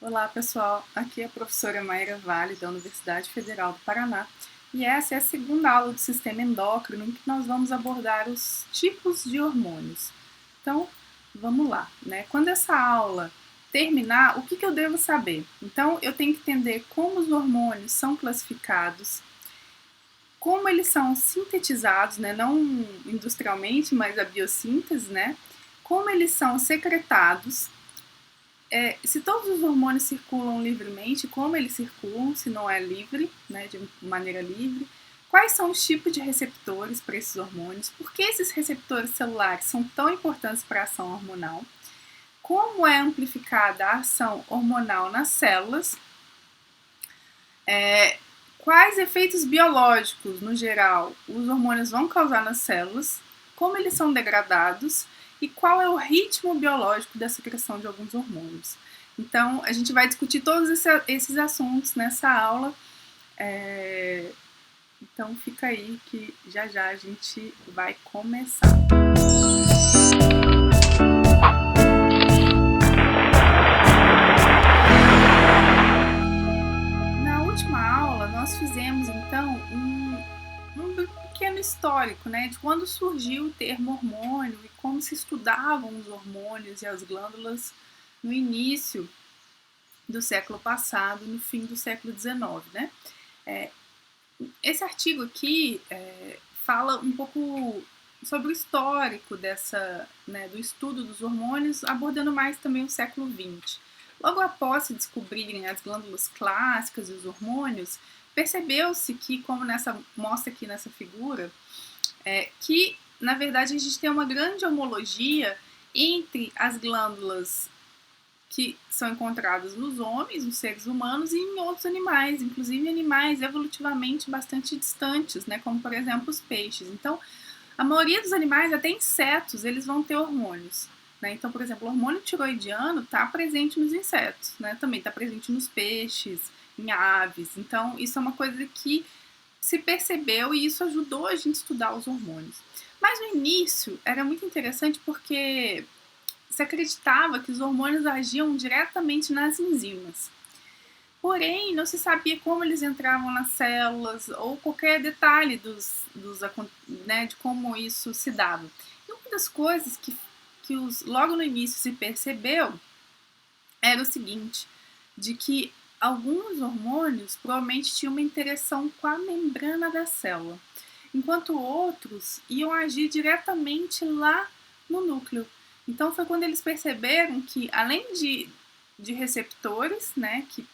Olá pessoal, aqui é a professora Mayra Vale da Universidade Federal do Paraná e essa é a segunda aula do sistema endócrino em que nós vamos abordar os tipos de hormônios. Então, vamos lá, né? Quando essa aula terminar, o que eu devo saber? Então, eu tenho que entender como os hormônios são classificados, como eles são sintetizados, né? Não industrialmente, mas a biossíntese, né? Como eles são secretados. Se todos os hormônios circulam livremente, como eles circulam, se não é livre, né, de maneira livre, quais são os tipos de receptores para esses hormônios, por que esses receptores celulares são tão importantes para a ação hormonal, como é amplificada a ação hormonal nas células, quais efeitos biológicos, no geral, os hormônios vão causar nas células, como eles são degradados e qual é o ritmo biológico da secreção de alguns hormônios. Então, a gente vai discutir todos esses assuntos nessa aula. Então, fica aí que já já a gente vai começar. Na última aula, nós fizemos, então, um pequeno histórico, né, de quando surgiu o termo hormônio e como se estudavam os hormônios e as glândulas no início do século passado, no fim do século XIX, né? Esse artigo aqui fala um pouco sobre o histórico do estudo dos hormônios, abordando mais também o século XX. Logo após se descobrirem as glândulas clássicas e os hormônios, percebeu-se que, como mostra aqui nessa figura, que na verdade a gente tem uma grande homologia entre as glândulas que são encontradas nos homens, nos seres humanos e em outros animais, inclusive animais evolutivamente bastante distantes, né, como por exemplo os peixes. Então, a maioria dos animais, até insetos, eles vão ter hormônios. Né? Então, por exemplo, o hormônio tiroidiano está presente nos insetos, né? Também está presente nos peixes, em aves. Então, isso é uma coisa que se percebeu e isso ajudou a gente a estudar os hormônios. Mas no início era muito interessante porque se acreditava que os hormônios agiam diretamente nas enzimas. Porém, não se sabia como eles entravam nas células ou qualquer detalhe de como isso se dava. E uma das coisas que logo no início se percebeu era o seguinte, de que alguns hormônios provavelmente tinham uma interação com a membrana da célula, enquanto outros iam agir diretamente lá no núcleo. Então foi quando eles perceberam que, além de receptores, né, que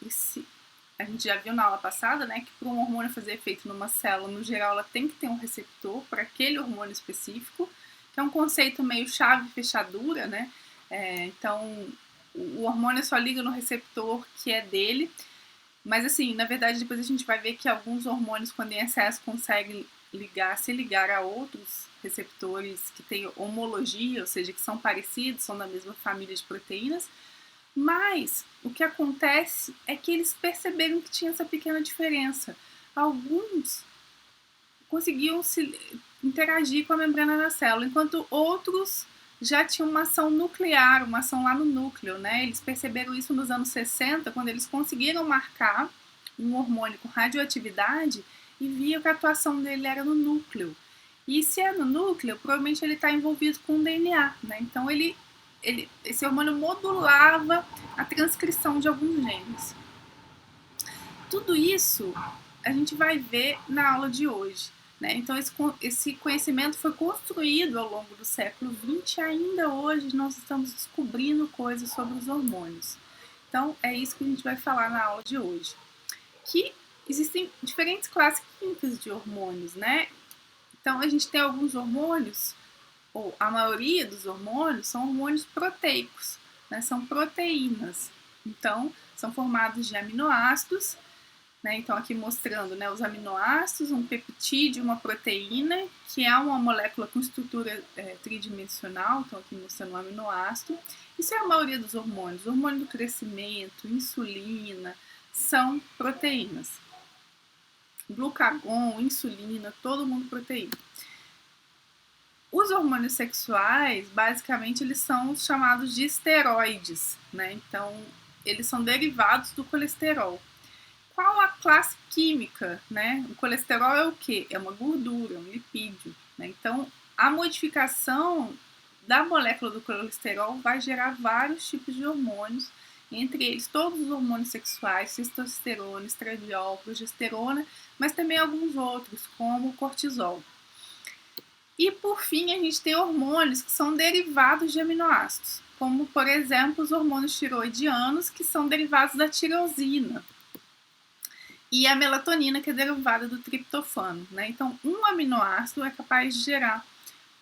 a gente já viu na aula passada, né, que para um hormônio fazer efeito numa célula, no geral, ela tem que ter um receptor para aquele hormônio específico, que é um conceito meio chave-fechadura, né? Então, o hormônio só liga no receptor que é dele, mas assim, na verdade, depois a gente vai ver que alguns hormônios, quando em excesso, conseguem se ligar a outros receptores que têm homologia, ou seja, que são parecidos, são da mesma família de proteínas, mas o que acontece é que eles perceberam que tinha essa pequena diferença. Alguns conseguiam interagir com a membrana da célula, enquanto outros já tinham uma ação nuclear, uma ação lá no núcleo, né? Eles perceberam isso nos anos 60, quando eles conseguiram marcar um hormônio com radioatividade e viam que a atuação dele era no núcleo. E se é no núcleo, provavelmente ele está envolvido com o DNA, né? Então esse hormônio modulava a transcrição de alguns genes. Tudo isso a gente vai ver na aula de hoje. Né? Então, esse conhecimento foi construído ao longo do século XX e ainda hoje nós estamos descobrindo coisas sobre os hormônios. Então, é isso que a gente vai falar na aula de hoje. Que existem diferentes classes químicas de hormônios, né? Então, a gente tem alguns hormônios, ou a maioria dos hormônios, são hormônios proteicos, né? São proteínas. Então, são formados de aminoácidos, né? Então, aqui mostrando, né, os aminoácidos, um peptídeo, uma proteína, que é uma molécula com estrutura tridimensional. Então, aqui mostrando um aminoácido. Isso é a maioria dos hormônios. O hormônio do crescimento, insulina, são proteínas. Glucagon, insulina, todo mundo proteína. Os hormônios sexuais, basicamente, eles são chamados de esteroides, né? Então, eles são derivados do colesterol. Qual a classe química, né? O colesterol é o quê? É uma gordura, um lipídio, né? Então, a modificação da molécula do colesterol vai gerar vários tipos de hormônios, entre eles todos os hormônios sexuais, testosterona, estradiol, progesterona, mas também alguns outros, como o cortisol. E por fim, a gente tem hormônios que são derivados de aminoácidos, como por exemplo os hormônios tiroidianos, que são derivados da tirosina, e a melatonina, que é derivada do triptofano, né? Então, um aminoácido é capaz de gerar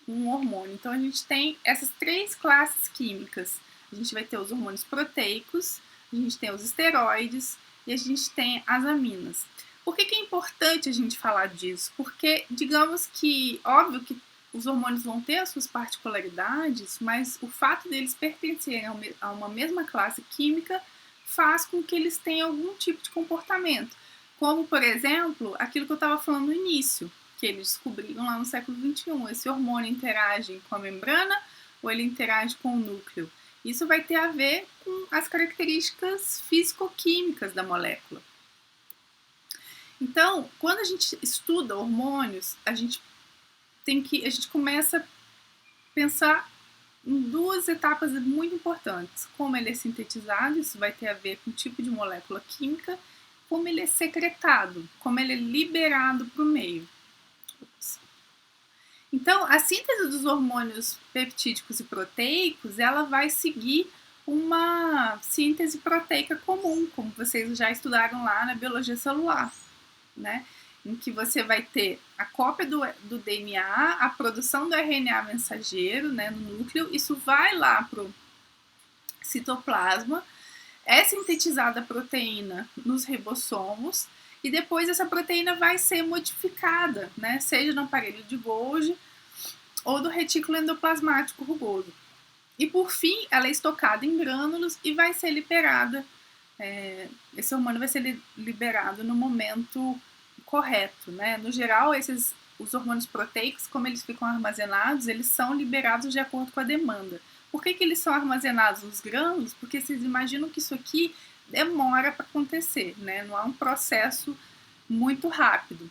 um hormônio. Então, a gente tem essas três classes químicas. A gente vai ter os hormônios proteicos, a gente tem os esteroides e a gente tem as aminas. Por que é importante a gente falar disso? Porque, digamos que, óbvio que os hormônios vão ter as suas particularidades, mas o fato deles pertencerem a uma mesma classe química faz com que eles tenham algum tipo de comportamento. Como, por exemplo, aquilo que eu estava falando no início, que eles descobriram lá no século XXI. Esse hormônio interage com a membrana ou ele interage com o núcleo. Isso vai ter a ver com as características físico-químicas da molécula. Então, quando a gente estuda hormônios, a gente começa a pensar em duas etapas muito importantes. Como ele é sintetizado, isso vai ter a ver com o tipo de molécula química, como ele é secretado, como ele é liberado para o meio. Então, a síntese dos hormônios peptídicos e proteicos, ela vai seguir uma síntese proteica comum, como vocês já estudaram lá na biologia celular, né? Em que você vai ter a cópia do DNA, a produção do RNA mensageiro, né, no núcleo, isso vai lá para o citoplasma, é sintetizada a proteína nos ribossomos e depois essa proteína vai ser modificada, né, seja no aparelho de Golgi ou do retículo endoplasmático rugoso. E por fim, ela é estocada em grânulos e vai ser liberada. Esse hormônio vai ser liberado no momento correto, né? No geral, os hormônios proteicos, como eles ficam armazenados, eles são liberados de acordo com a demanda. Por que eles são armazenados nos grânulos? Porque vocês imaginam que isso aqui demora para acontecer, né? Não é um processo muito rápido.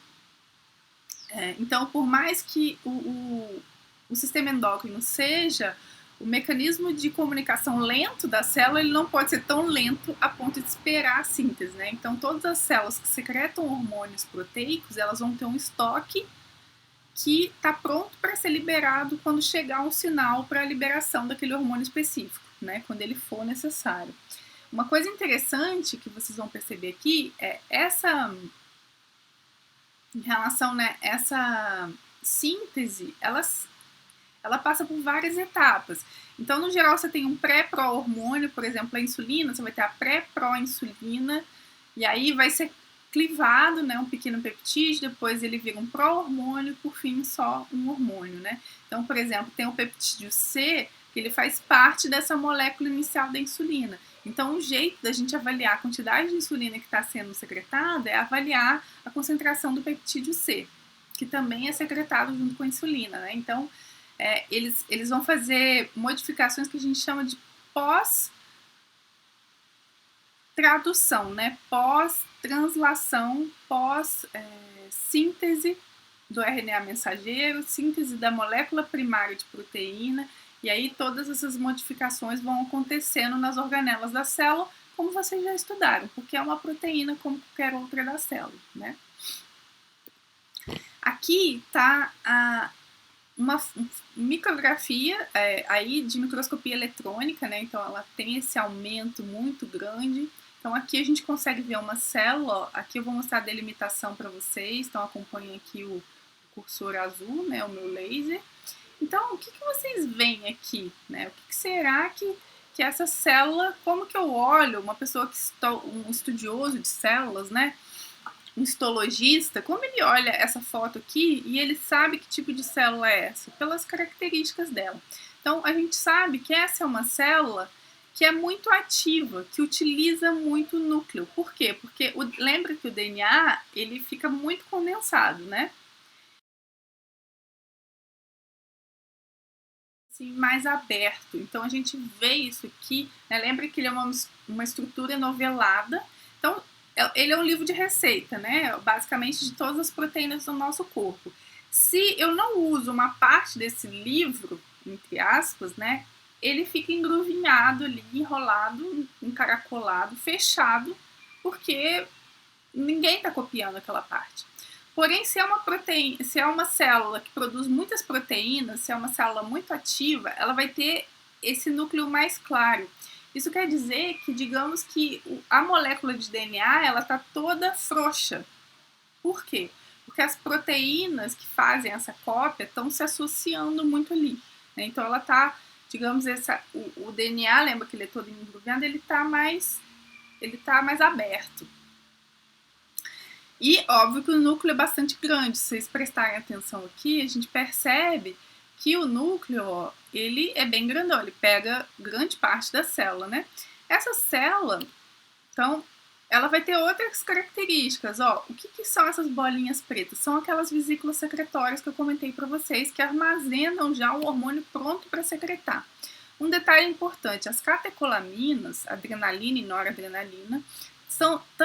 Então, por mais que o sistema endócrino seja o mecanismo de comunicação lento da célula, ele não pode ser tão lento a ponto de esperar a síntese, né? Então, todas as células que secretam hormônios proteicos, elas vão ter um estoque que está pronto para ser liberado quando chegar um sinal para a liberação daquele hormônio específico, né? Quando ele for necessário. Uma coisa interessante que vocês vão perceber aqui é em relação, né, essa síntese, ela passa por várias etapas. Então, no geral, você tem um pré-pró-hormônio, por exemplo, a insulina, você vai ter a pré-pró-insulina, e aí vai ser clivado, né, um pequeno peptídeo, depois ele vira um pró-hormônio, por fim, só um hormônio, né? Então, por exemplo, tem o peptídeo C, que ele faz parte dessa molécula inicial da insulina. Então, o jeito da gente avaliar a quantidade de insulina que está sendo secretada é avaliar a concentração do peptídeo C, que também é secretado junto com a insulina, né? Então, eles vão fazer modificações que a gente chama de pós-tradução, né? Pós-translação, pós-síntese do RNA mensageiro, síntese da molécula primária de proteína, e aí todas essas modificações vão acontecendo nas organelas da célula, como vocês já estudaram, porque é uma proteína como qualquer outra da célula, né? Aqui está uma micrografia aí de microscopia eletrônica, né? Então ela tem esse aumento muito grande. Então aqui a gente consegue ver uma célula, ó, aqui eu vou mostrar a delimitação para vocês, então acompanhem aqui o cursor azul, né, o meu laser. Então o que vocês veem aqui, né? O que será que essa célula, como que eu olho, uma pessoa um estudioso de células, né? Um histologista, como ele olha essa foto aqui e ele sabe que tipo de célula é essa? Pelas características dela. Então, a gente sabe que essa é uma célula que é muito ativa, que utiliza muito núcleo. Por quê? Porque lembra que o DNA, ele fica muito condensado, né? assim, mais aberto. Então a gente vê isso aqui, né? Lembra que ele é uma estrutura novelada. Então ele é um livro de receita, né? Basicamente de todas as proteínas do nosso corpo. Se eu não uso uma parte desse livro, entre aspas, né? Ele fica engruvinhado ali, enrolado, encaracolado, fechado, porque ninguém está copiando aquela parte. Porém, se é uma proteína, se é uma célula que produz muitas proteínas, se é uma célula muito ativa, ela vai ter esse núcleo mais claro. Isso quer dizer que, digamos que a molécula de DNA ela está toda frouxa. Por quê? Porque as proteínas que fazem essa cópia estão se associando muito ali. Né? Então ela está, digamos, o DNA, lembra que ele é todo envolvendo, ele está mais aberto. E óbvio que o núcleo é bastante grande. Se vocês prestarem atenção aqui, a gente percebe que o núcleo, ó, ele é bem grandão, ele pega grande parte da célula, né? Essa célula, então, ela vai ter outras características, ó. O que são essas bolinhas pretas? São aquelas vesículas secretórias que eu comentei para vocês, que armazenam já o hormônio pronto para secretar. Um detalhe importante, as catecolaminas, adrenalina e noradrenalina,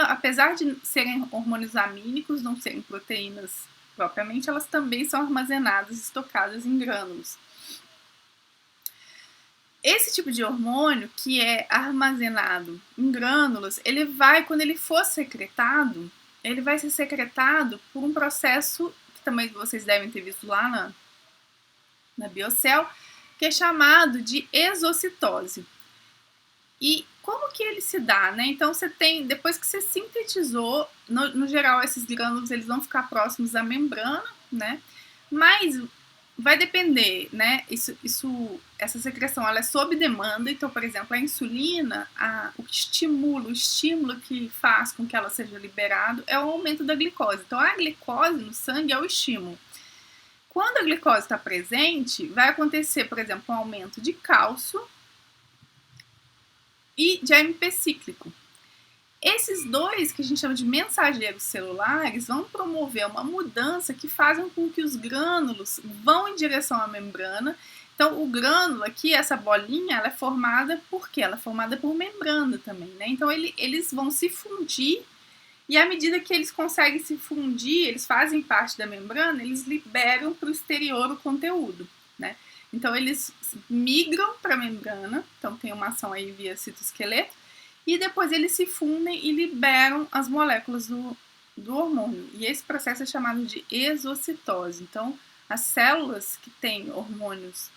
apesar de serem hormônios amínicos, não serem proteínas propriamente, elas também são armazenadas e estocadas em grânulos. Esse tipo de hormônio, que é armazenado em grânulos, ele vai, quando ele for secretado, ele vai ser secretado por um processo que também vocês devem ter visto lá na Biocell, que é chamado de exocitose. E como que ele se dá, né? Então você tem, depois que você sintetizou, no geral esses grânulos eles vão ficar próximos da membrana, né? Mas vai depender, né? Essa secreção ela é sob demanda. Então, por exemplo, a insulina, o estímulo que faz com que ela seja liberada é o aumento da glicose. Então, a glicose no sangue é o estímulo. Quando a glicose está presente, vai acontecer, por exemplo, um aumento de cálcio e de AMP cíclico. Esses dois, que a gente chama de mensageiros celulares, vão promover uma mudança que fazem com que os grânulos vão em direção à membrana. Então, o grânulo aqui, essa bolinha, ela é formada por quê? Ela é formada por membrana também, né? Então, eles vão se fundir e à medida que eles conseguem se fundir, eles fazem parte da membrana, eles liberam para o exterior o conteúdo, né? Então, eles migram para a membrana, então tem uma ação aí via citoesqueleto, e depois eles se fundem e liberam as moléculas do hormônio. E esse processo é chamado de exocitose. Então, as células que têm hormônios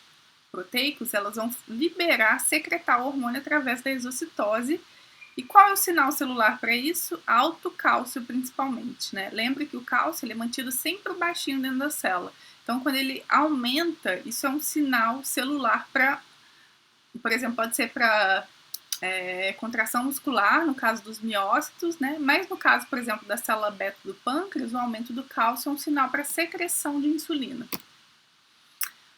proteicos, elas vão liberar, secretar o hormônio através da exocitose. E qual é o sinal celular para isso? Alto cálcio, principalmente, né? Lembre que o cálcio ele é mantido sempre baixinho dentro da célula. Então, quando ele aumenta, isso é um sinal celular para, por exemplo, pode ser para contração muscular, no caso dos miócitos, né? Mas no caso, por exemplo, da célula beta do pâncreas, o aumento do cálcio é um sinal para secreção de insulina.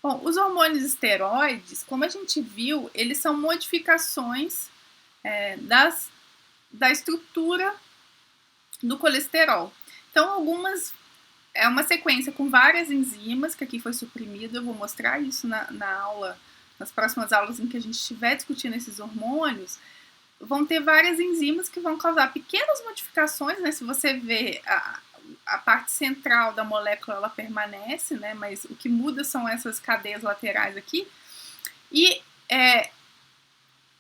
Bom, os hormônios esteroides, como a gente viu, eles são modificações da estrutura do colesterol. Então, algumas é uma sequência com várias enzimas, que aqui foi suprimido, eu vou mostrar isso na aula, nas próximas aulas em que a gente estiver discutindo esses hormônios, vão ter várias enzimas que vão causar pequenas modificações, né? Se você vê a parte central da molécula, ela permanece, né? Mas o que muda são essas cadeias laterais aqui. E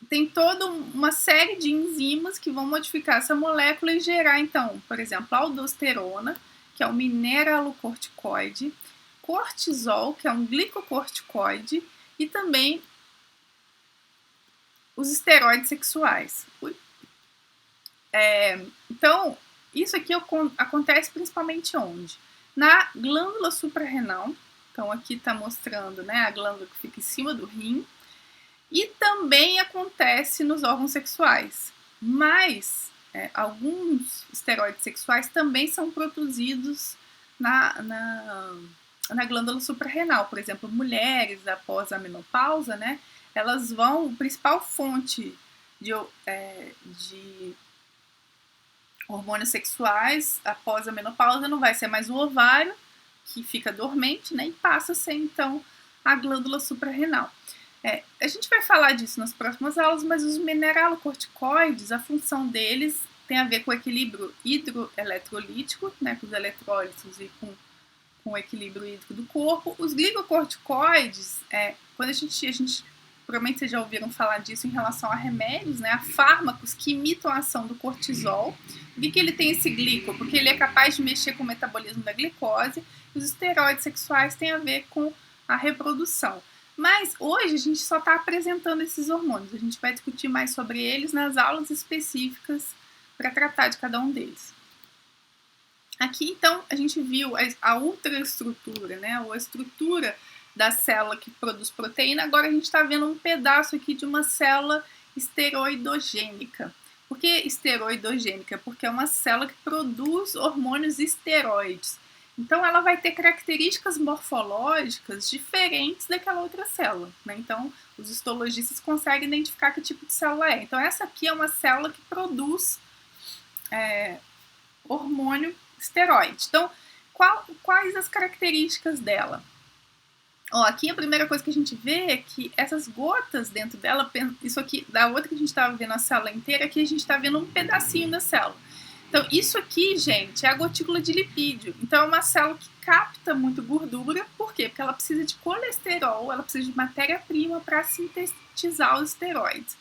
tem toda uma série de enzimas que vão modificar essa molécula e gerar, então, por exemplo, a aldosterona, que é um mineralocorticoide, cortisol, que é um glicocorticoide, e também os esteroides sexuais. Então, isso aqui acontece principalmente onde? Na glândula suprarrenal. Então, aqui está mostrando, né, a glândula que fica em cima do rim. E também acontece nos órgãos sexuais. Mas alguns esteroides sexuais também são produzidos na glândula suprarrenal. Por exemplo, mulheres após a menopausa, né, elas vão, a principal fonte de hormônios sexuais após a menopausa não vai ser mais o ovário, que fica dormente, né, e passa a ser então a glândula suprarrenal. A gente vai falar disso nas próximas aulas, mas os mineralocorticoides, a função deles tem a ver com o equilíbrio hidroeletrolítico, né, com os eletrólitos e com o equilíbrio hídrico do corpo. Os glicocorticoides, quando a gente provavelmente vocês já ouviram falar disso em relação a remédios, né, a fármacos que imitam a ação do cortisol. Por que ele tem esse glico? Porque ele é capaz de mexer com o metabolismo da glicose. Os esteroides sexuais têm a ver com a reprodução. Mas hoje a gente só está apresentando esses hormônios. A gente vai discutir mais sobre eles nas aulas específicas para tratar de cada um deles. Aqui, então, a gente viu a ultraestrutura, né? A estrutura da célula que produz proteína. Agora a gente está vendo um pedaço aqui de uma célula esteroidogênica. Por que esteroidogênica? Porque é uma célula que produz hormônios esteroides. Então, ela vai ter características morfológicas diferentes daquela outra célula, né? Então, os histologistas conseguem identificar que tipo de célula é. Então, essa aqui é uma célula que produz hormônio esteroide. Então, quais as características dela? Aqui a primeira coisa que a gente vê é que essas gotas dentro dela, isso aqui, da outra que a gente estava vendo a célula inteira, aqui a gente está vendo um pedacinho da célula. Então, isso aqui, gente, é a gotícula de lipídio. Então, é uma célula que capta muito gordura. Por quê? Porque ela precisa de colesterol, ela precisa de matéria-prima para sintetizar os esteroides.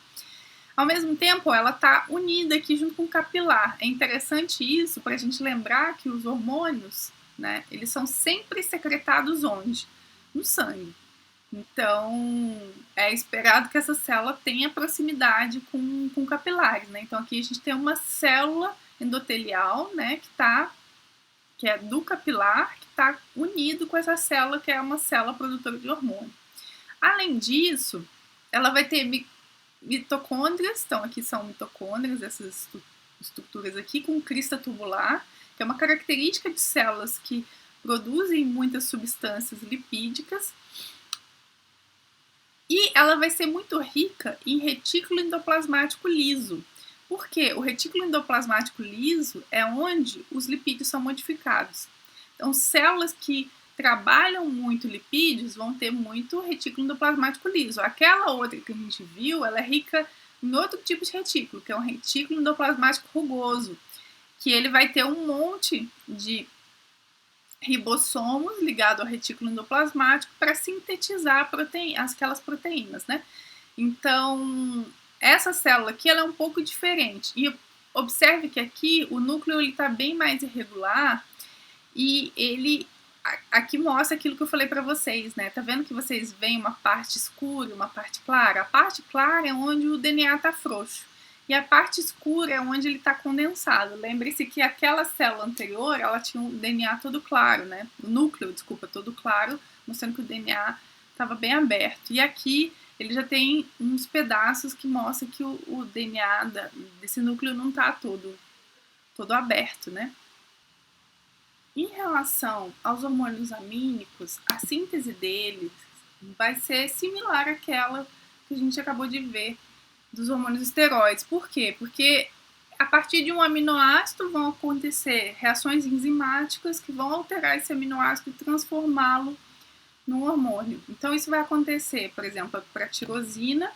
Ao mesmo tempo, ela está unida aqui junto com o capilar. É interessante isso para a gente lembrar que os hormônios, né, eles são sempre secretados onde? No sangue. Então, é esperado que essa célula tenha proximidade com capilares, né? Então, aqui a gente tem uma célula endotelial, né, que é do capilar, que está unido com essa célula, que é uma célula produtora de hormônio. Além disso, ela vai ter mitocôndrias, então aqui são mitocôndrias, essas estruturas aqui, com crista tubular, que é uma característica de células que produzem muitas substâncias lipídicas. E ela vai ser muito rica em retículo endoplasmático liso. Por quê? O retículo endoplasmático liso é onde os lipídios são modificados. Então, células que trabalham muito lipídios vão ter muito retículo endoplasmático liso. Aquela outra que a gente viu, ela é rica em outro tipo de retículo, que é um retículo endoplasmático rugoso, que ele vai ter um monte de ribossomos ligado ao retículo endoplasmático para sintetizar aquelas proteínas, né? Então, essa célula aqui ela é um pouco diferente. E observe que aqui o núcleo está bem mais irregular e ele aqui mostra aquilo que eu falei para vocês, né? Tá vendo que vocês veem uma parte escura e uma parte clara? A parte clara é onde o DNA está frouxo. E a parte escura é onde ele está condensado. Lembre-se que aquela célula anterior, ela tinha um DNA todo claro, né? O núcleo, desculpa, todo claro, mostrando que o DNA estava bem aberto. E aqui ele já tem uns pedaços que mostram que o DNA desse núcleo não está todo aberto, né? Em relação aos hormônios amínicos, a síntese deles vai ser similar àquela que a gente acabou de ver dos hormônios esteroides. Por quê? Porque a partir de um aminoácido vão acontecer reações enzimáticas que vão alterar esse aminoácido e transformá-lo num hormônio. Então, isso vai acontecer, por exemplo, para a tirosina,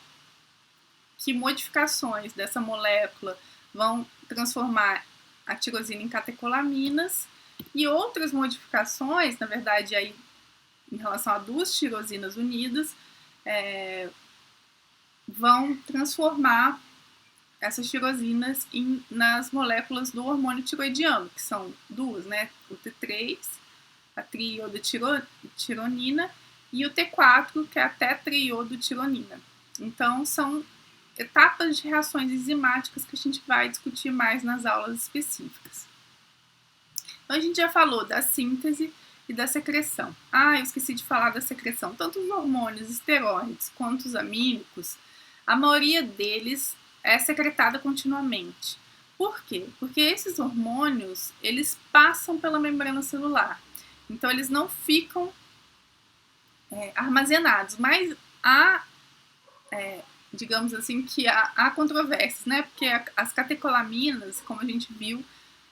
que modificações dessa molécula vão transformar a tirosina em catecolaminas e outras modificações, na verdade, aí, em relação a duas tirosinas unidas, vão transformar essas tirosinas nas moléculas do hormônio tiroidiano, que são duas, né? O T3, a triiodotironina, e o T4, que é a tetraiodotironina. Então, são etapas de reações enzimáticas que a gente vai discutir mais nas aulas específicas. Então, a gente já falou da síntese e da secreção. Eu esqueci de falar da secreção. Tanto os hormônios esteroides quanto os amínicos, a maioria deles é secretada continuamente. Por quê? Porque esses hormônios, eles passam pela membrana celular. Então, eles não ficam armazenados. Mas há, digamos assim, que há controvérsias, né? Porque as catecolaminas, como a gente viu,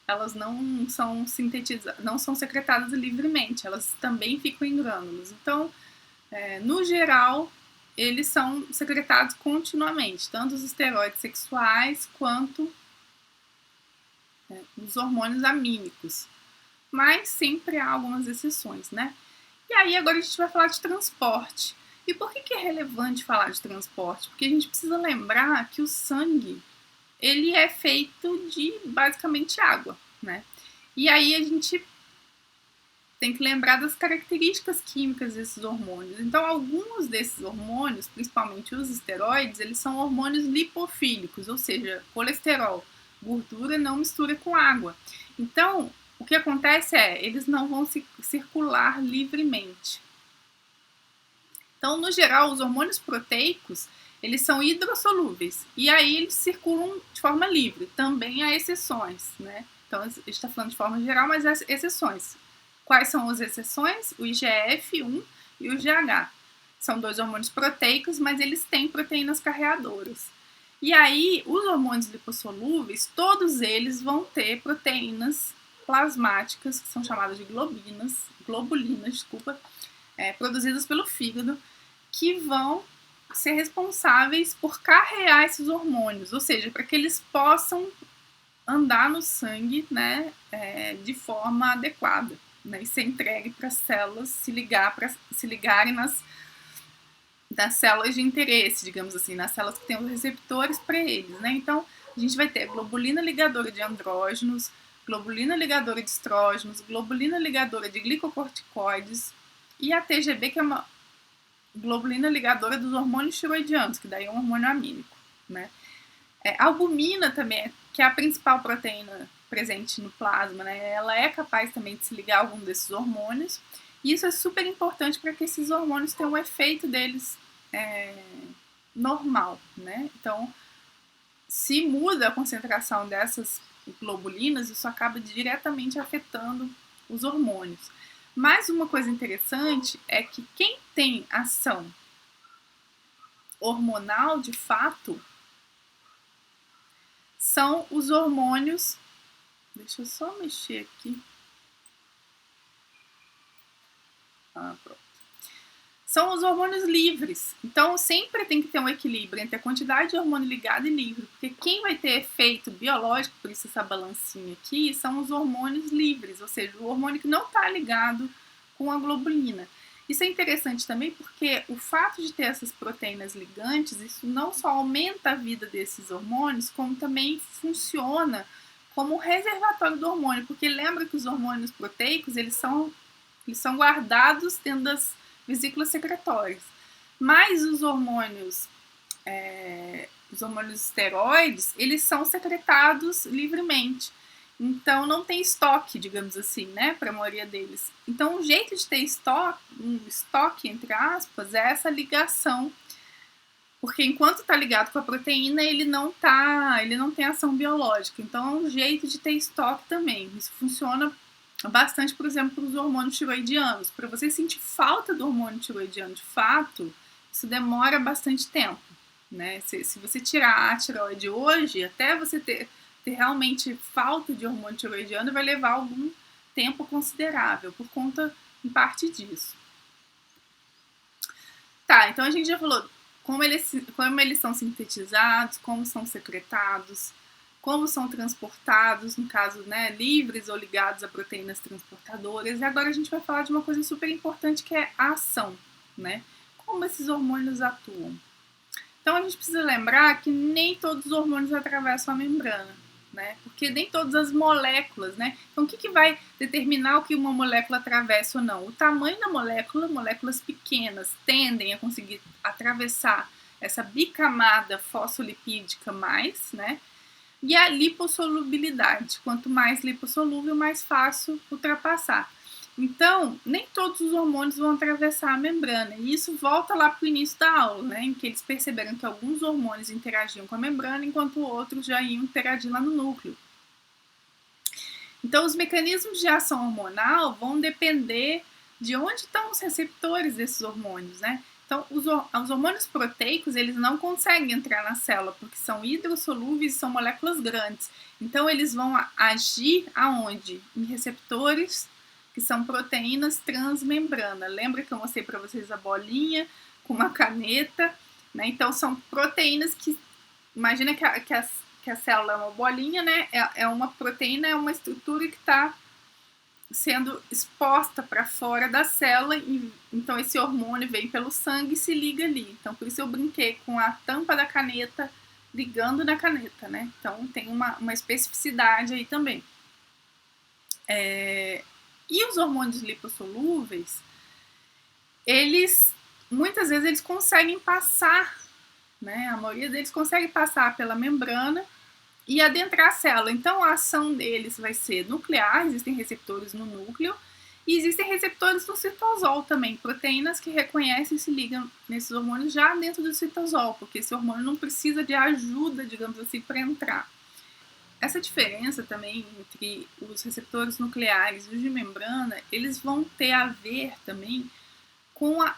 elas não são secretadas livremente. Elas também ficam em grânulos. Então, No geral, eles são secretados continuamente, tanto os esteroides sexuais quanto os hormônios amínicos. Mas sempre há algumas exceções, né? E aí agora a gente vai falar de transporte. E por que é relevante falar de transporte? Porque a gente precisa lembrar que o sangue, ele é feito de basicamente água, né? E aí a gente tem que lembrar das características químicas desses hormônios. Então, alguns desses hormônios, principalmente os esteroides, eles são hormônios lipofílicos, ou seja, colesterol, gordura não mistura com água. Então, o que acontece é, eles não vão circular livremente. Então, no geral, os hormônios proteicos, eles são hidrossolúveis, e aí eles circulam de forma livre. Também há exceções, né? Então, a gente está falando de forma geral, mas há exceções. Quais são as exceções? O IGF-1 e o GH. São dois hormônios proteicos, mas eles têm proteínas carreadoras. E aí, os hormônios lipossolúveis, todos eles vão ter proteínas plasmáticas, que são chamadas de globulinas, produzidas pelo fígado, que vão ser responsáveis por carrear esses hormônios, ou seja, para que eles possam andar no sangue, né, de forma adequada, né, e ser entregue para as células se ligarem nas células de interesse, digamos assim, nas células que têm os receptores para eles, né? Então, a gente vai ter globulina ligadora de andrógenos, globulina ligadora de estrógenos, globulina ligadora de glicocorticoides e a TGB, que é uma globulina ligadora dos hormônios tiroidianos, que daí é um hormônio amínico, né? A albumina também, que é a principal proteína presente no plasma, né? Ela é capaz também de se ligar a algum desses hormônios. E isso é super importante para que esses hormônios tenham o efeito deles normal, né? Então, se muda a concentração dessas globulinas, isso acaba diretamente afetando os hormônios. Mas uma coisa interessante é que quem tem ação hormonal, de fato, são os hormônios. Deixa eu só mexer aqui. Pronto. São os hormônios livres. Então, sempre tem que ter um equilíbrio entre a quantidade de hormônio ligado e livre, porque quem vai ter efeito biológico, por isso essa balancinha aqui, são os hormônios livres, ou seja, o hormônio que não está ligado com a globulina. Isso é interessante também porque o fato de ter essas proteínas ligantes, isso não só aumenta a vida desses hormônios, como também funciona como reservatório do hormônio, porque lembra que os hormônios proteicos, eles são guardados dentro das vesículas secretórias. Mas os hormônios esteroides, eles são secretados livremente. Então, não tem estoque, digamos assim, né, para a maioria deles. Então, o jeito de ter um estoque, entre aspas, é essa ligação. Porque enquanto está ligado com a proteína, ele não tem ação biológica. Então, é um jeito de ter estoque também. Isso funciona bastante, por exemplo, para os hormônios tiroidianos. Para você sentir falta do hormônio tiroidiano de fato, isso demora bastante tempo, né? Se você tirar a tireoide hoje, até você ter realmente falta de hormônio tiroidiano, vai levar algum tempo considerável, por conta, em parte, disso. Tá, então a gente já falou como eles são sintetizados, como são secretados, como são transportados, no caso, né, livres ou ligados a proteínas transportadoras. E agora a gente vai falar de uma coisa super importante, que é a ação, né? Como esses hormônios atuam. Então a gente precisa lembrar que nem todos os hormônios atravessam a membrana, né? Porque nem todas as moléculas, né? Então o que vai determinar o que uma molécula atravessa ou não? O tamanho da molécula, moléculas pequenas tendem a conseguir atravessar essa bicamada fosfolipídica mais, né? E a lipossolubilidade. Quanto mais lipossolúvel, mais fácil ultrapassar. Então, nem todos os hormônios vão atravessar a membrana. E isso volta lá para o início da aula, né, em que eles perceberam que alguns hormônios interagiam com a membrana, enquanto outros já iam interagir lá no núcleo. Então, os mecanismos de ação hormonal vão depender de onde estão os receptores desses hormônios, né? Então, os hormônios proteicos, eles não conseguem entrar na célula, porque são hidrossolúveis e são moléculas grandes. Então, eles vão agir aonde? Em receptores que ssão proteínas transmembrana. Lembra que eu mostrei para vocês a bolinha com uma caneta, né? Então são proteínas que, imagina que a célula é uma bolinha, né? É uma proteína, é uma estrutura que está sendo exposta para fora da célula, e então esse hormônio vem pelo sangue e se liga ali. Então por isso eu brinquei com a tampa da caneta ligando na caneta, né? Então tem uma especificidade aí também. E os hormônios lipossolúveis, muitas vezes eles conseguem passar, né? A maioria deles consegue passar pela membrana e adentrar a célula. Então a ação deles vai ser nuclear, existem receptores no núcleo, e existem receptores no citosol também, proteínas que reconhecem e se ligam nesses hormônios já dentro do citosol, porque esse hormônio não precisa de ajuda, digamos assim, para entrar. Essa diferença também entre os receptores nucleares e os de membrana, eles vão ter a ver também com a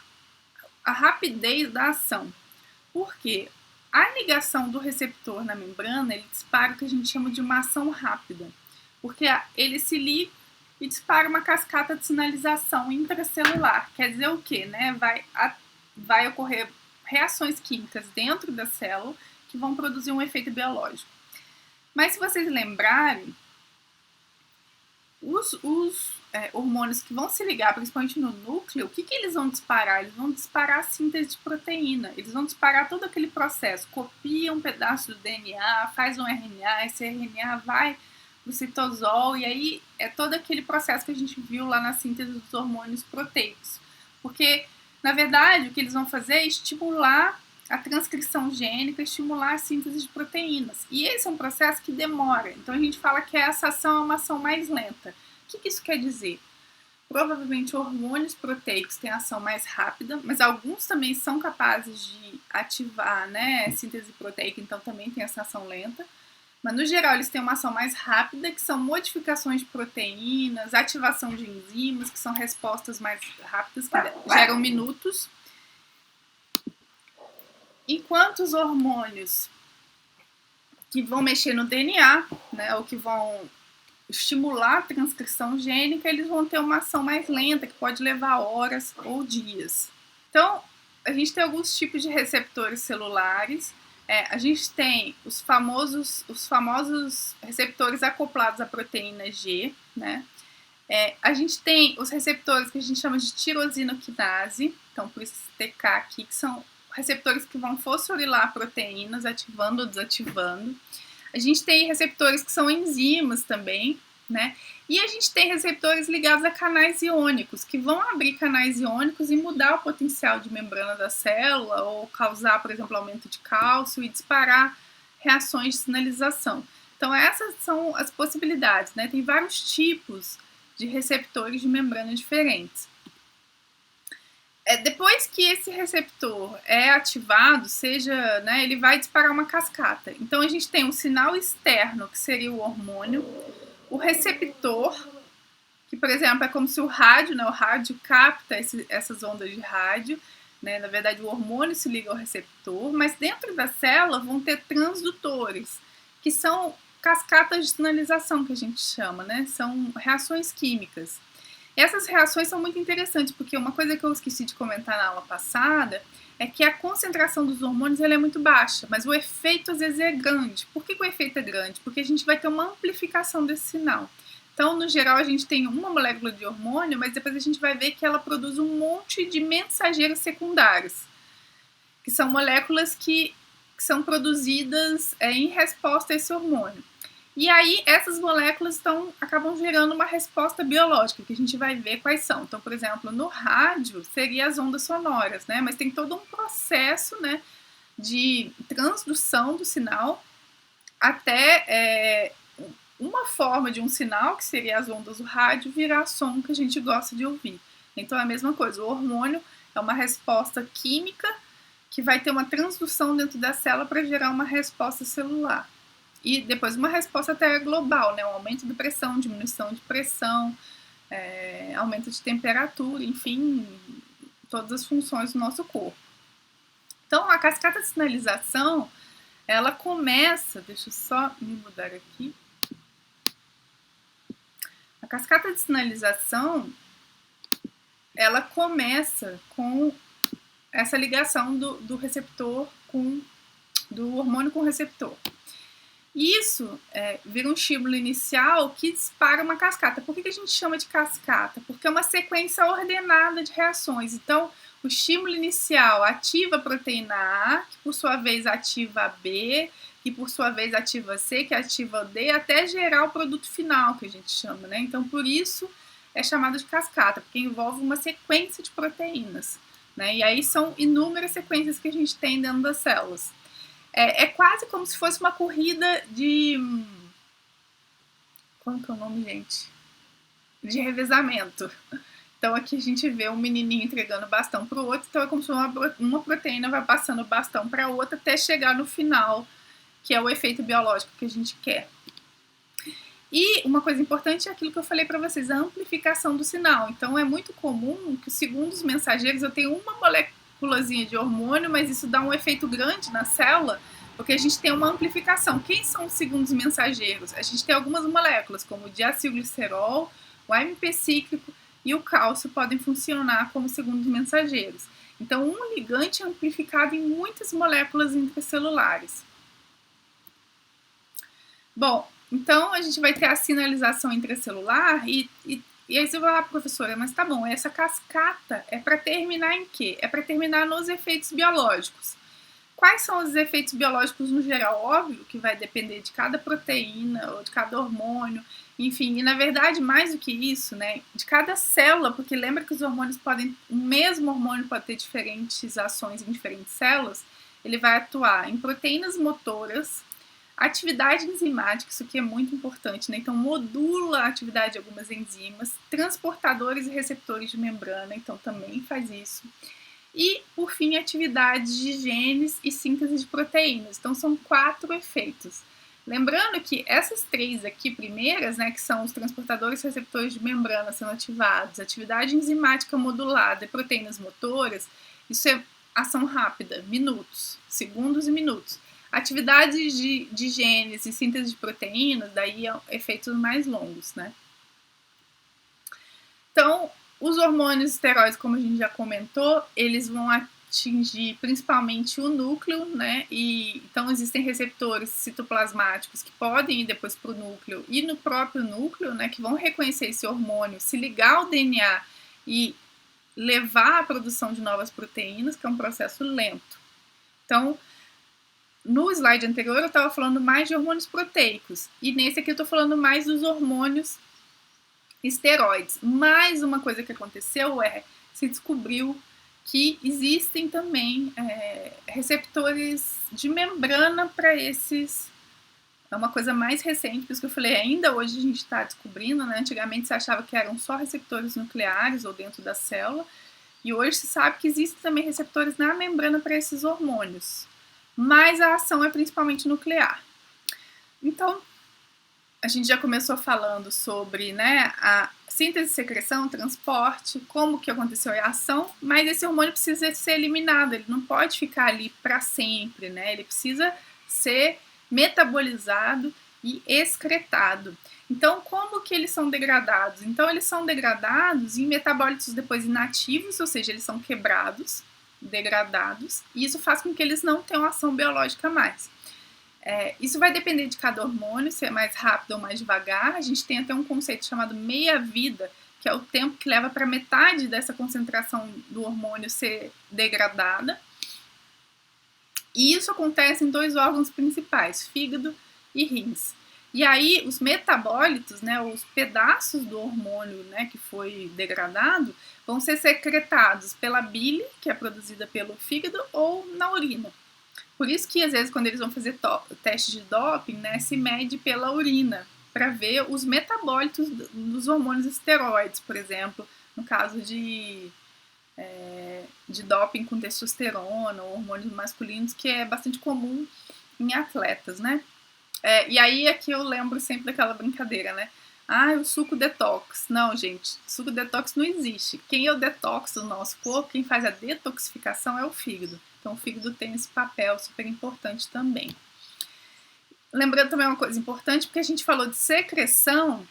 rapidez da ação. Por quê? A ligação do receptor na membrana, ele dispara o que a gente chama de uma ação rápida, porque ele se liga e dispara uma cascata de sinalização intracelular. Quer dizer o quê? Né? Vai ocorrer reações químicas dentro da célula que vão produzir um efeito biológico. Mas se vocês lembrarem, os hormônios que vão se ligar, principalmente no núcleo, o que eles vão disparar? Eles vão disparar a síntese de proteína, eles vão disparar todo aquele processo, copia um pedaço do DNA, faz um RNA, esse RNA vai no citosol, e aí é todo aquele processo que a gente viu lá na síntese dos hormônios proteicos. Porque, na verdade, o que eles vão fazer é estimular a transcrição gênica, estimular a síntese de proteínas. E esse é um processo que demora. Então a gente fala que essa ação é uma ação mais lenta. O que isso quer dizer? Provavelmente hormônios proteicos têm ação mais rápida, mas alguns também são capazes de ativar, né, a síntese proteica, então também tem essa ação lenta. Mas no geral eles têm uma ação mais rápida, que são modificações de proteínas, ativação de enzimas, que são respostas mais rápidas, que geram minutos. Enquanto os hormônios que vão mexer no DNA, né, ou que vão estimular a transcrição gênica, eles vão ter uma ação mais lenta, que pode levar horas ou dias. Então, a gente tem alguns tipos de receptores celulares. A gente tem os famosos receptores acoplados à proteína G, né? A gente tem os receptores que a gente chama de tirosinoquinase, então por isso TK aqui, que são receptores que vão fosforilar proteínas, ativando ou desativando. A gente tem receptores que são enzimas também, né? E a gente tem receptores ligados a canais iônicos, que vão abrir canais iônicos e mudar o potencial de membrana da célula, ou causar, por exemplo, aumento de cálcio e disparar reações de sinalização. Então essas são as possibilidades, né? Tem vários tipos de receptores de membrana diferentes. Depois que esse receptor é ativado, né, ele vai disparar uma cascata. Então a gente tem um sinal externo, que seria o hormônio, o receptor, que por exemplo é como se o rádio, né, o rádio capta essas ondas de rádio, né, na verdade o hormônio se liga ao receptor, mas dentro da célula vão ter transdutores, que são cascatas de sinalização que a gente chama, né, são reações químicas. Essas reações são muito interessantes, porque uma coisa que eu esqueci de comentar na aula passada é que a concentração dos hormônios ela é muito baixa, mas o efeito às vezes é grande. Por que o efeito é grande? Porque a gente vai ter uma amplificação desse sinal. Então, no geral, a gente tem uma molécula de hormônio, mas depois a gente vai ver que ela produz um monte de mensageiros secundários, que são moléculas que são produzidas em resposta a esse hormônio. E aí, essas moléculas acabam gerando uma resposta biológica, que a gente vai ver quais são. Então, por exemplo, no rádio, seria as ondas sonoras, né? Mas tem todo um processo, né, de transdução do sinal até uma forma de um sinal, que seria as ondas do rádio, virar som que a gente gosta de ouvir. Então, é a mesma coisa. O hormônio é uma resposta química que vai ter uma transdução dentro da célula para gerar uma resposta celular. E depois uma resposta até global, né? Um aumento de pressão, diminuição de pressão, aumento de temperatura, enfim, todas as funções do nosso corpo. Então, a cascata de sinalização, ela começa, deixa eu só me mudar aqui. A cascata de sinalização, ela começa com essa ligação do receptor do hormônio com o receptor. Isso vira um estímulo inicial que dispara uma cascata. Por que a gente chama de cascata? Porque é uma sequência ordenada de reações. Então, o estímulo inicial ativa a proteína A, que por sua vez ativa a B, que por sua vez ativa a C, que ativa a D, até gerar o produto final, que a gente chama, né? Então, por isso é chamado de cascata, porque envolve uma sequência de proteínas, né? E aí são inúmeras sequências que a gente tem dentro das células. É quase como se fosse uma corrida de... Como que é o nome, gente? De revezamento. Então aqui a gente vê um menininho entregando o bastão para o outro, então é como se uma proteína vai passando o bastão para a outra até chegar no final, que é o efeito biológico que a gente quer. E uma coisa importante é aquilo que eu falei para vocês, a amplificação do sinal. Então é muito comum que, segundo os mensageiros, eu tenho uma moléculazinha de hormônio, mas isso dá um efeito grande na célula, porque a gente tem uma amplificação. Quem são os segundos mensageiros? A gente tem algumas moléculas, como o diacilglicerol, o AMP cíclico e o cálcio podem funcionar como segundos mensageiros. Então, um ligante é amplificado em muitas moléculas intracelulares. Bom, então a gente vai ter a sinalização intracelular e aí você vai falar, professora, mas tá bom, essa cascata é para terminar em quê? É para terminar nos efeitos biológicos. Quais são os efeitos biológicos no geral? Óbvio que vai depender de cada proteína ou de cada hormônio, enfim, e na verdade mais do que isso, né, de cada célula, porque lembra que os hormônios o mesmo hormônio pode ter diferentes ações em diferentes células, ele vai atuar em proteínas motoras, atividade enzimática, isso aqui é muito importante, né? Então modula a atividade de algumas enzimas, transportadores e receptores de membrana, então também faz isso. E, por fim, atividades de genes e síntese de proteínas. Então, são 4 efeitos. Lembrando que essas 3 aqui primeiras, né, que são os transportadores e receptores de membrana sendo ativados, atividade enzimática modulada e proteínas motoras, isso é ação rápida, minutos, segundos e minutos. Atividades de genes e síntese de proteínas, daí é efeitos mais longos, né? Então, os hormônios esteroides, como a gente já comentou, eles vão atingir principalmente o núcleo, né? E então existem receptores citoplasmáticos que podem ir depois para o núcleo e no próprio núcleo, né? Que vão reconhecer esse hormônio, se ligar ao DNA e levar à produção de novas proteínas, que é um processo lento. Então, no slide anterior eu estava falando mais de hormônios proteicos e nesse aqui eu estou falando mais dos hormônios esteroides. Mais uma coisa que aconteceu se descobriu que existem também receptores de membrana para esses. É uma coisa mais recente, por isso que eu falei, ainda hoje a gente está descobrindo, né? Antigamente se achava que eram só receptores nucleares ou dentro da célula, e hoje se sabe que existem também receptores na membrana para esses hormônios, mas a ação é principalmente nuclear. Então, a gente já começou falando sobre, né, a síntese, secreção, transporte, como que aconteceu a ação, mas esse hormônio precisa ser eliminado, ele não pode ficar ali para sempre, né? Ele precisa ser metabolizado e excretado. Então, como que eles são degradados? Então, eles são degradados em metabólitos depois inativos, ou seja, eles são quebrados, degradados, e isso faz com que eles não tenham ação biológica mais. Isso vai depender de cada hormônio, se é mais rápido ou mais devagar. A gente tem até um conceito chamado meia-vida, que é o tempo que leva para metade dessa concentração do hormônio ser degradada. E isso acontece em 2 órgãos principais, fígado e rins. E aí os metabólitos, né, os pedaços do hormônio, né, que foi degradado, vão ser secretados pela bile, que é produzida pelo fígado, ou na urina. Por isso que, às vezes, quando eles vão fazer teste de doping, né, se mede pela urina, para ver os metabólitos dos hormônios esteroides, por exemplo, no caso de doping com testosterona ou hormônios masculinos, que é bastante comum em atletas, né? E aí aqui eu lembro sempre daquela brincadeira, né? O suco detox. Não, gente, suco detox não existe. Quem é o detox do nosso corpo, quem faz a detoxificação é o fígado. Então o fígado tem esse papel super importante também. Lembrando também uma coisa importante, porque a gente falou de secreção,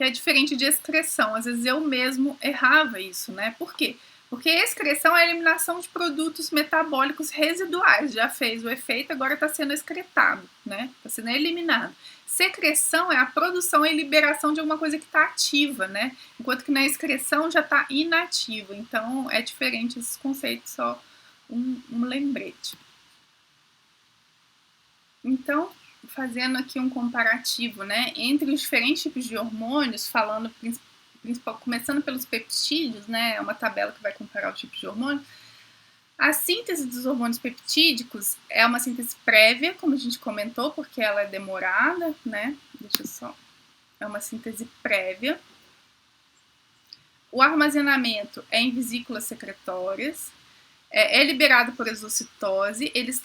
que é diferente de excreção. Às vezes eu mesmo errava isso, né? Por quê? Porque excreção é a eliminação de produtos metabólicos residuais. Já fez o efeito, agora está sendo excretado, né? Está sendo eliminado. Secreção é a produção e liberação de alguma coisa que está ativa, né? Enquanto que na excreção já está inativa. Então é diferente esses conceitos, só um lembrete. Então, fazendo aqui um comparativo, né, entre os diferentes tipos de hormônios, falando começando pelos peptídeos, né, é uma tabela que vai comparar os tipos de hormônio. A síntese dos hormônios peptídicos é uma síntese prévia, como a gente comentou, porque ela é demorada, né? Deixa eu só. É uma síntese prévia. O armazenamento é em vesículas secretórias. É liberado por exocitose. Eles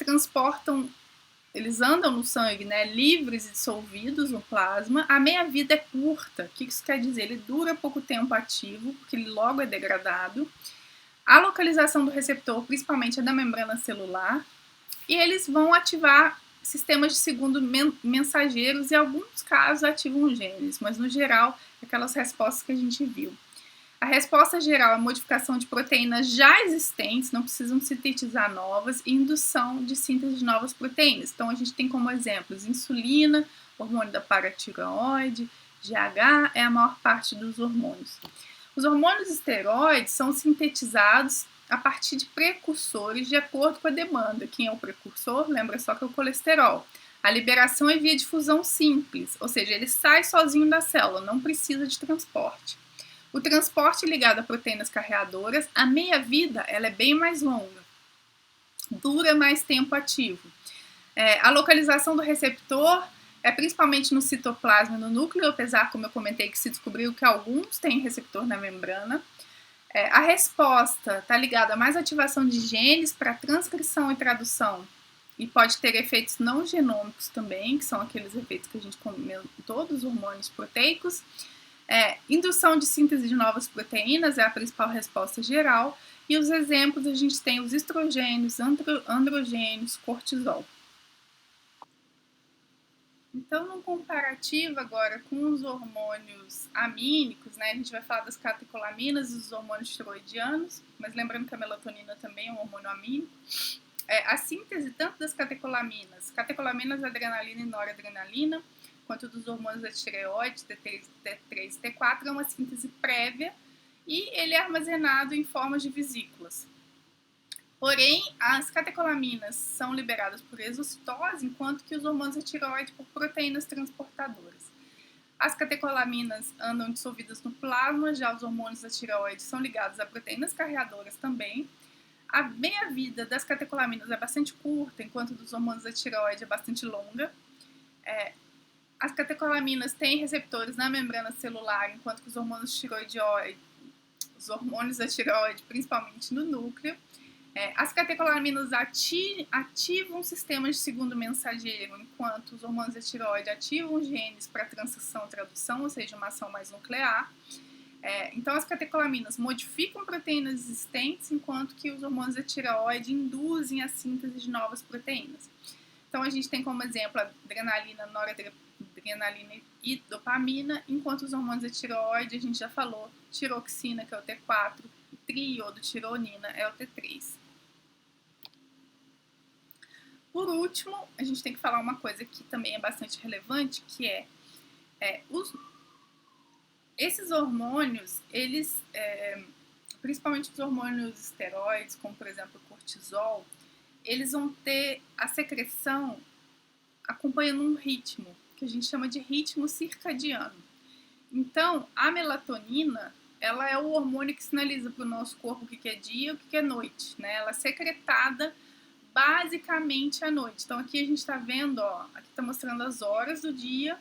andam no sangue, né, livres e dissolvidos no plasma. A meia-vida é curta. O que isso quer dizer? Ele dura pouco tempo ativo, porque ele logo é degradado. A localização do receptor, principalmente, é da membrana celular. E eles vão ativar sistemas de segundo mensageiros e, em alguns casos, ativam genes. Mas, no geral, aquelas respostas que a gente viu. A resposta geral é modificação de proteínas já existentes, não precisam sintetizar novas, e indução de síntese de novas proteínas. Então, a gente tem como exemplos insulina, hormônio da paratireoide, GH é a maior parte dos hormônios. Os hormônios esteroides são sintetizados a partir de precursores de acordo com a demanda. Quem é o precursor? Lembra só que é o colesterol. A liberação é via difusão simples, ou seja, ele sai sozinho da célula, não precisa de transporte. O transporte ligado a proteínas carreadoras, a meia-vida ela é bem mais longa, dura mais tempo ativo. A localização do receptor é principalmente no citoplasma e no núcleo, apesar, como eu comentei, que se descobriu que alguns têm receptor na membrana. A resposta está ligada a mais ativação de genes para transcrição e tradução, e pode ter efeitos não genômicos também, que são aqueles efeitos que a gente comentou dos hormônios proteicos. Indução de síntese de novas proteínas é a principal resposta geral, e os exemplos a gente tem os estrogênios, androgênios, cortisol. Então, num comparativo agora com os hormônios amínicos, né, a gente vai falar das catecolaminas e dos hormônios tiroidianos, mas lembrando que a melatonina também é um hormônio amínico. A síntese tanto das catecolaminas, adrenalina e noradrenalina, quanto dos hormônios da tireoide, T3 e T4, é uma síntese prévia e ele é armazenado em formas de vesículas. Porém, as catecolaminas são liberadas por exocitose, enquanto que os hormônios da tireoide por proteínas transportadoras. As catecolaminas andam dissolvidas no plasma, já os hormônios da tireoide são ligados a proteínas carreadoras também. A meia-vida das catecolaminas é bastante curta, enquanto dos hormônios da tireoide é bastante longa. As catecolaminas têm receptores na membrana celular, enquanto que os hormônios da tireoide, principalmente no núcleo. As catecolaminas ativam sistemas de segundo mensageiro, enquanto os hormônios da tireoide ativam genes para transcrição e tradução, ou seja, uma ação mais nuclear. Então, as catecolaminas modificam proteínas existentes, enquanto que os hormônios da tireoide induzem a síntese de novas proteínas. Então, a gente tem como exemplo a adrenalina, noradrenalina e dopamina, enquanto os hormônios da tireoide, a gente já falou, tiroxina, que é o T4, triiodotironina é o T3. Por último, a gente tem que falar uma coisa que também é bastante relevante, que esses hormônios, eles, principalmente os hormônios esteroides, como por exemplo o cortisol, eles vão ter a secreção acompanhando um ritmo, que a gente chama de ritmo circadiano. Então, a melatonina, ela é o hormônio que sinaliza para o nosso corpo o que é dia e o que é noite, né? Ela é secretada basicamente à noite. Então, aqui a gente está vendo, aqui está mostrando as horas do dia.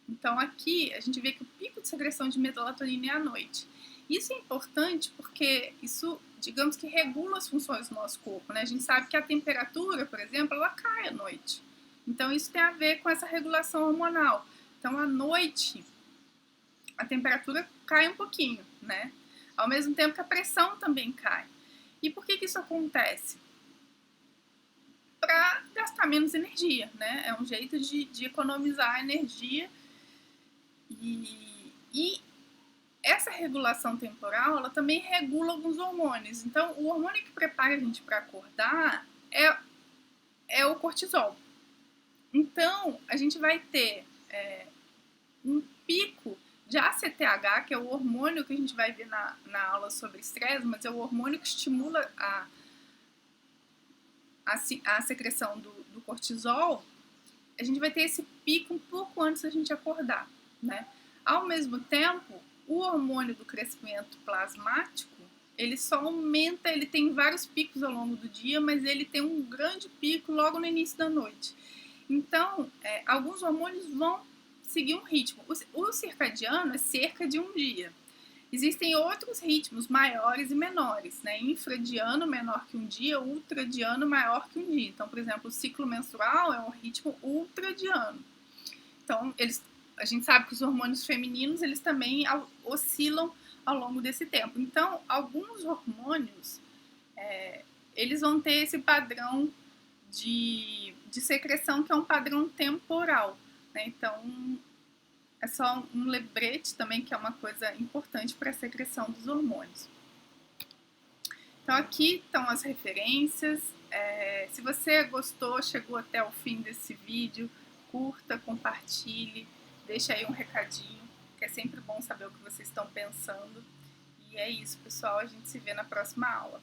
Então, aqui a gente vê que o pico de secreção de melatonina é à noite. Isso é importante porque isso, digamos que regula as funções do nosso corpo, né? A gente sabe que a temperatura, por exemplo, ela cai à noite. Então, isso tem a ver com essa regulação hormonal. Então, à noite, a temperatura cai um pouquinho, né? Ao mesmo tempo que a pressão também cai. E por que isso acontece? Para gastar menos energia, né? É um jeito de economizar energia. E essa regulação temporal, ela também regula alguns hormônios. Então, o hormônio que prepara a gente para acordar é o cortisol. Então, a gente vai ter um pico de ACTH, que é o hormônio que a gente vai ver na aula sobre estresse, mas é o hormônio que estimula a secreção do cortisol. A gente vai ter esse pico um pouco antes da gente acordar, né? Ao mesmo tempo, o hormônio do crescimento plasmático, ele só aumenta, ele tem vários picos ao longo do dia, mas ele tem um grande pico logo no início da noite. Então, alguns hormônios vão seguir um ritmo. O circadiano é cerca de um dia. Existem outros ritmos maiores e menores, né? Infradiano menor que um dia, ultradiano maior que um dia. Então, por exemplo, o ciclo menstrual é um ritmo ultradiano. Então, a gente sabe que os hormônios femininos, eles também oscilam ao longo desse tempo. Então, alguns hormônios, eles vão ter esse padrão de secreção, que é um padrão temporal, né? Então, é só um lembrete também, que é uma coisa importante para a secreção dos hormônios. Então, aqui estão as referências. Se você gostou, chegou até o fim desse vídeo, curta, compartilhe, deixa aí um recadinho, que é sempre bom saber o que vocês estão pensando. E é isso, pessoal. A gente se vê na próxima aula.